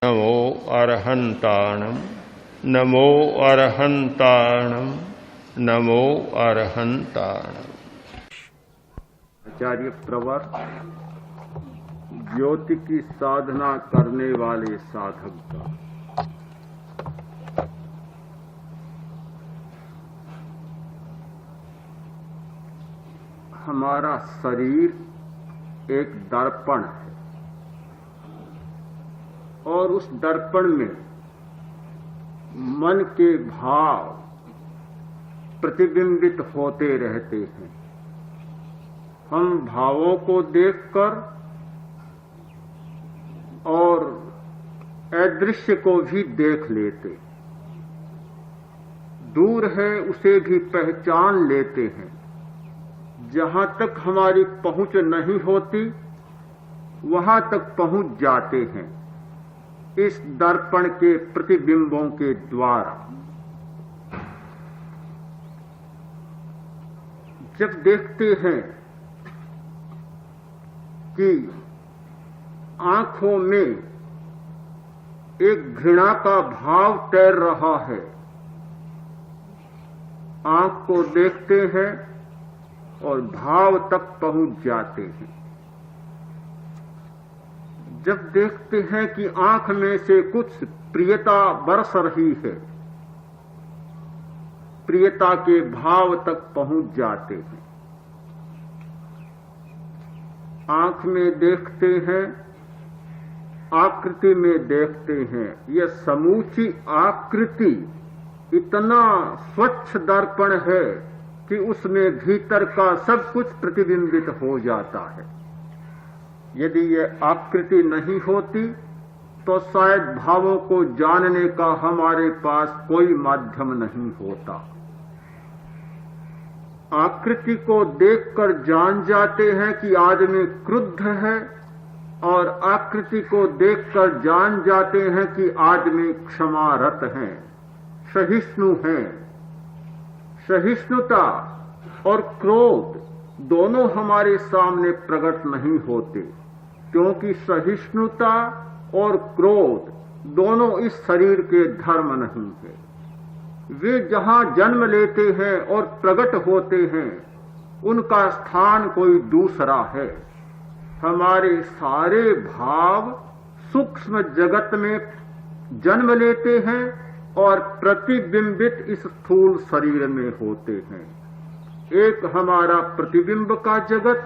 नमो अरहन्ताणं नमो अरहन्ताणं नमो अरहन्ताणं। आचार्य प्रवर ज्योति की साधना करने वाले साधक का हमारा शरीर एक दर्पण है और उस दर्पण में मन के भाव प्रतिबिंबित होते रहते हैं। हम भावों को देखकर और अदृश्य को भी देख लेते, दूर है उसे भी पहचान लेते हैं। जहां तक हमारी पहुंच नहीं होती वहां तक पहुंच जाते हैं इस दर्पण के प्रतिबिंबों के द्वारा। जब देखते हैं कि आंखों में एक घृणा का भाव तैर रहा है, आंख को देखते हैं और भाव तक पहुंच जाते हैं। जब देखते हैं कि आंख में से कुछ प्रियता बरस रही है, प्रियता के भाव तक पहुंच जाते हैं। आंख में देखते हैं, आकृति में देखते हैं। यह समूची आकृति इतना स्वच्छ दर्पण है कि उसमें भीतर का सब कुछ प्रतिबिंबित हो जाता है। यदि यह आकृति नहीं होती तो शायद भावों को जानने का हमारे पास कोई माध्यम नहीं होता। आकृति को देखकर जान जाते हैं कि आदमी क्रुद्ध है और आकृति को देखकर जान जाते हैं कि आदमी क्षमारत हैं, सहिष्णु हैं। सहिष्णुता और क्रोध दोनों हमारे सामने प्रकट नहीं होते, क्योंकि सहिष्णुता और क्रोध दोनों इस शरीर के धर्म नहीं है। वे जहां जन्म लेते हैं और प्रकट होते हैं उनका स्थान कोई दूसरा है। हमारे सारे भाव सूक्ष्म जगत में जन्म लेते हैं और प्रतिबिंबित इस स्थूल शरीर में होते हैं। एक हमारा प्रतिबिंब का जगत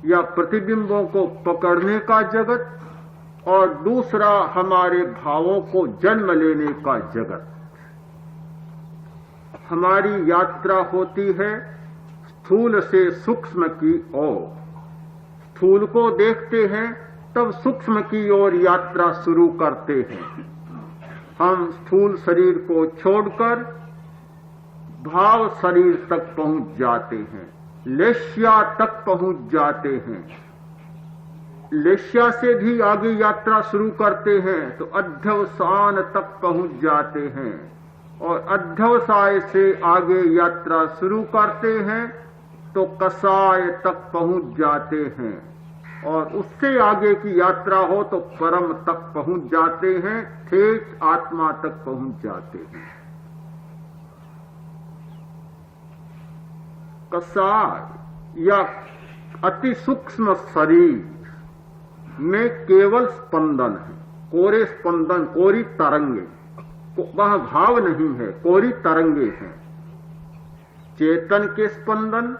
या प्रतिबिंबों को पकड़ने का जगत और दूसरा हमारे भावों को जन्म लेने का जगत। हमारी यात्रा होती है स्थूल से सूक्ष्म की ओर। स्थूल को देखते हैं तब सूक्ष्म की ओर यात्रा शुरू करते हैं। हम स्थूल शरीर को छोड़कर भाव शरीर तक पहुंच जाते हैं, लेश्या तक पहुंच जाते हैं। लेश्या से भी आगे यात्रा शुरू करते हैं तो अध्यवसान तक पहुंच जाते हैं और अध्यवसाय से आगे यात्रा शुरू करते हैं तो कसाय तक पहुंच जाते हैं और उससे आगे की यात्रा हो तो परम तक पहुंच जाते हैं, ठेठ आत्मा तक पहुंच जाते हैं। कसाय या अति सूक्ष्म शरीर में केवल स्पंदन है, कोरे स्पंदन, कोरी तरंगे। वह भाव नहीं है, कोरी तरंगे हैं। चेतन के स्पंदन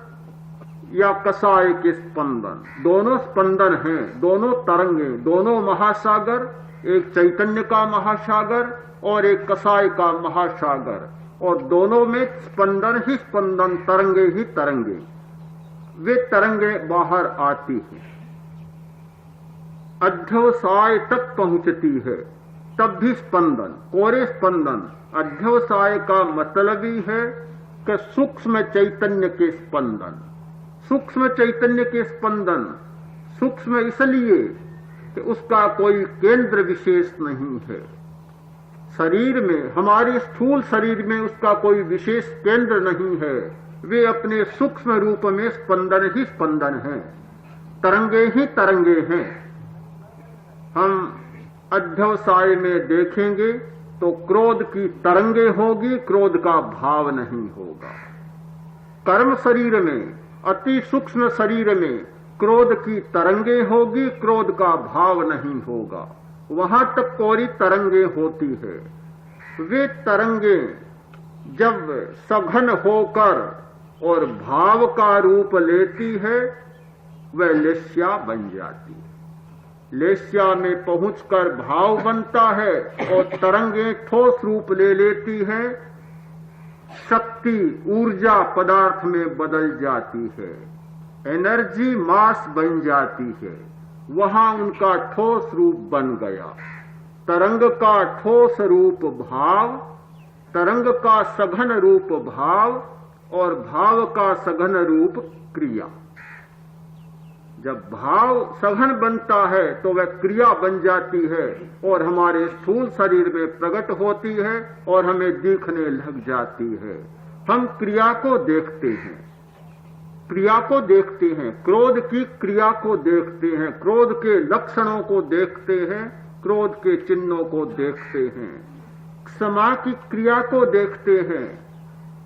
या कसाय के स्पंदन, दोनों स्पंदन हैं, दोनों तरंगे, दोनों महासागर, एक चैतन्य का महासागर और एक कसाय का महासागर, और दोनों में स्पंदन ही स्पंदन, तरंगे ही तरंगे। वे तरंगे बाहर आती हैं, अध्यवसाय तक पहुंचती है, तब भी स्पंदन, कोरे स्पंदन। अध्यवसाय का मतलब ही है कि सूक्ष्म चैतन्य के स्पंदन। सूक्ष्म चैतन्य के स्पंदन सूक्ष्म इसलिए कि उसका कोई केंद्र विशेष नहीं है। शरीर में, हमारे स्थूल शरीर में उसका कोई विशेष केंद्र नहीं है। वे अपने सूक्ष्म रूप में स्पंदन ही स्पंदन हैं, तरंगे ही तरंगे हैं। हम अध्यवसाय में देखेंगे तो क्रोध की तरंगे होगी, क्रोध का भाव नहीं होगा। कर्म शरीर में, अति सूक्ष्म शरीर में क्रोध की तरंगे होगी, क्रोध का भाव नहीं होगा। वहां तक कोरी तरंगे होती है। वे तरंगे जब सघन होकर और भाव का रूप लेती है, वह लेस्या बन जाती है। लेस्या में पहुंचकर भाव बनता है और तरंगे ठोस रूप ले लेती है, शक्ति ऊर्जा पदार्थ में बदल जाती है, एनर्जी मास बन जाती है। वहां उनका ठोस रूप बन गया। तरंग का ठोस रूप भाव, तरंग का सघन रूप भाव और भाव का सघन रूप क्रिया। जब भाव सघन बनता है तो वह क्रिया बन जाती है और हमारे स्थूल शरीर में प्रकट होती है और हमें दिखने लग जाती है। हम क्रिया को देखते हैं, क्रिया को देखते हैं, क्रोध की क्रिया को देखते हैं, क्रोध के लक्षणों को देखते हैं, क्रोध के चिन्हों को देखते हैं, क्षमा की क्रिया को देखते हैं,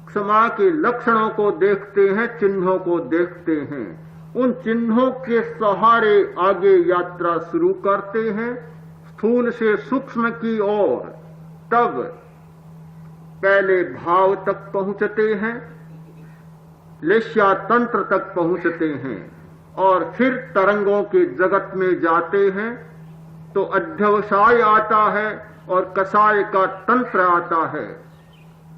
क्षमा के लक्षणों को देखते हैं, चिन्हों को देखते हैं। उन चिन्हों के सहारे आगे यात्रा शुरू करते हैं, स्थूल से सूक्ष्म की ओर। तब पहले भाव तक पहुंचते हैं, लेस्या तंत्र तक पहुंचते हैं और फिर तरंगों के जगत में जाते हैं। तो अध्यवसाय आता है और कसाय का तंत्र आता है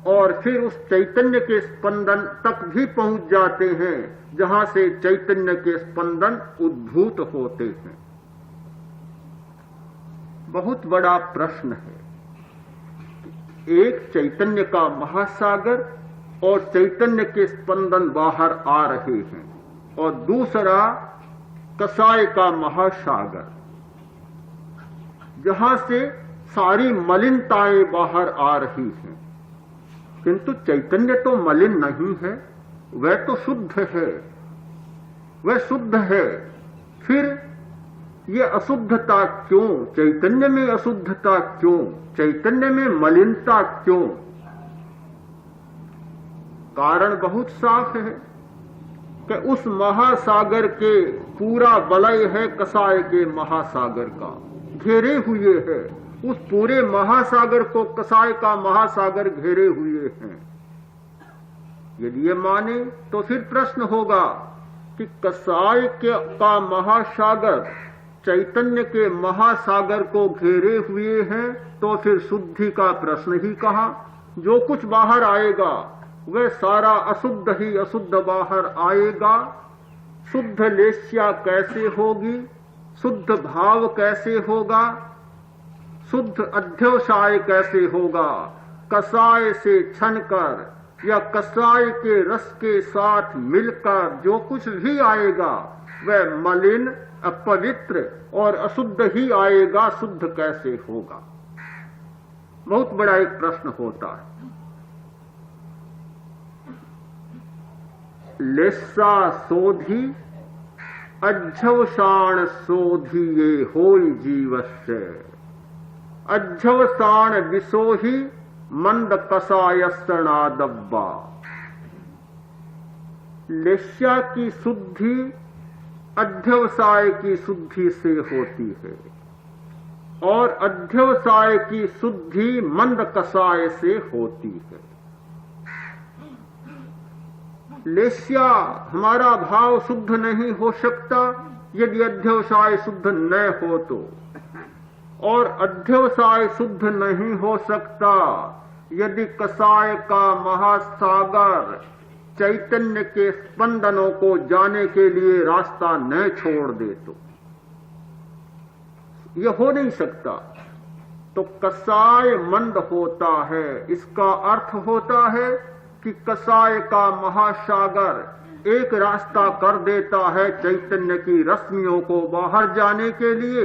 और फिर उस चैतन्य के स्पंदन तक भी पहुंच जाते हैं जहां से चैतन्य के स्पंदन उद्भूत होते हैं। बहुत बड़ा प्रश्न है। एक चैतन्य का महासागर और चैतन्य के स्पंदन बाहर आ रहे हैं और दूसरा कसाय का महासागर, जहां से सारी मलिनताएं बाहर आ रही हैं। किंतु चैतन्य तो मलिन नहीं है, वह तो शुद्ध है, वह शुद्ध है। फिर ये अशुद्धता क्यों? चैतन्य में अशुद्धता क्यों? चैतन्य में मलिनता क्यों? कारण बहुत साफ है कि उस महासागर के पूरा वलय है कसाय के महासागर का, घेरे हुए है। उस पूरे महासागर को कसाय का महासागर घेरे हुए हैं। यदि ये माने तो फिर प्रश्न होगा कि कसाय का महासागर चैतन्य के महासागर को घेरे हुए हैं, तो फिर शुद्धि का प्रश्न ही कहा। जो कुछ बाहर आएगा वह सारा अशुद्ध ही अशुद्ध बाहर आएगा। शुद्ध लेस्या कैसे होगी? शुद्ध भाव कैसे होगा? शुद्ध अध्यवसाय कैसे होगा? कसाय से छनकर या कसाय के रस के साथ मिलकर जो कुछ भी आएगा वह मलिन, अपवित्र और अशुद्ध ही आएगा। शुद्ध कैसे होगा? बहुत बड़ा एक प्रश्न होता है। लेस्सा सोधी अध्यवसाण सोधी ये होई जीवस्य, अध्यवसाण विसोही मंद कसायस्तनादब्बा। लेस्या की शुद्धि अध्यवसाय की शुद्धि से होती है और अध्यवसाय की शुद्धि मंद कसाय से होती है। लेस्या हमारा भाव शुद्ध नहीं हो सकता यदि अध्यवसाय शुद्ध न हो तो, और अध्यवसाय शुद्ध नहीं हो सकता यदि कसाय का महासागर चैतन्य के स्पंदनों को जाने के लिए रास्ता न छोड़ दे तो। यह हो नहीं सकता। तो कसाय मंद होता है, इसका अर्थ होता है कि कसाय का महासागर एक रास्ता कर देता है चैतन्य की रश्मियों को बाहर जाने के लिए।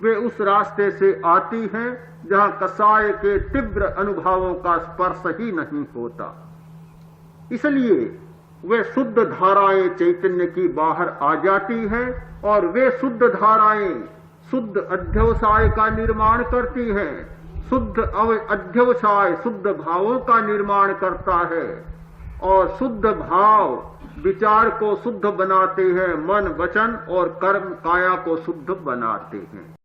वे उस रास्ते से आती हैं जहां कसाय के तीव्र अनुभवों का स्पर्श ही नहीं होता। इसलिए वे शुद्ध धाराएं चैतन्य की बाहर आ जाती हैं और वे शुद्ध धाराएं शुद्ध अध्यवसाय का निर्माण करती है। शुद्ध अध्यवसाय शुद्ध भावों का निर्माण करता है और शुद्ध भाव विचार को शुद्ध बनाते हैं, मन वचन और कर्म काया को शुद्ध बनाते हैं।